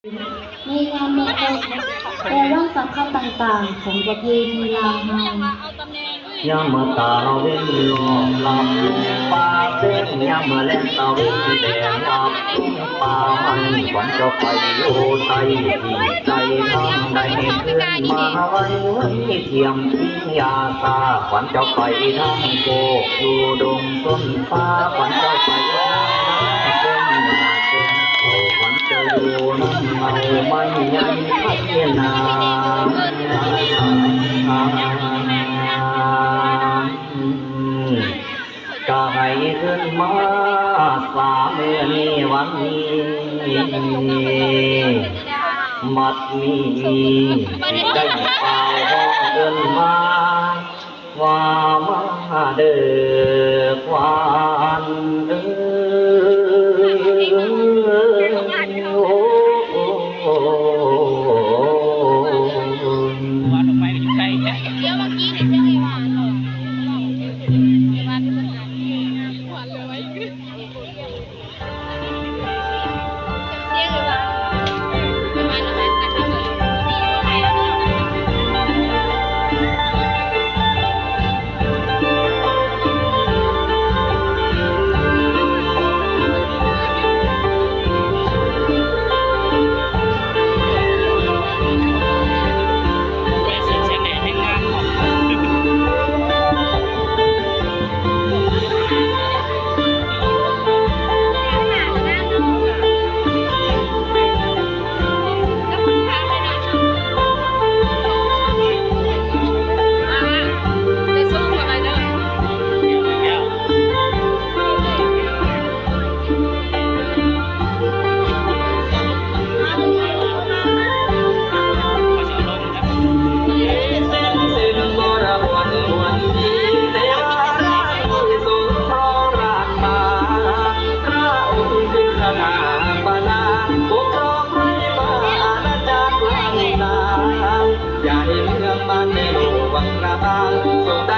ในงานมงคลแต่ว่าสำคัญต่างๆของประเพณีลาวเฮายามตาเว้นหลอกหลับป่าเส้นยามเล่นตาเว้นแดงอับป่ามันวันจะไปโอไทยที่ใจทางใดเพื่อนมาไว้เทียมทิ้งยาตาวันจะไปทางโกอยู่ดงต้นฟ้าวันจะไปทางเส้นยาเส้นโอวันจะอยู่น้ำเมาไม่ยังพัฒนา ก็ให้ขึ้นมาสามือนี้วันนี้มัดมีได้เป่าห้องเดินมาว่ามาเด้อควันเด้อย่าให้เรื่องมันในโลกวังระบางส่งใด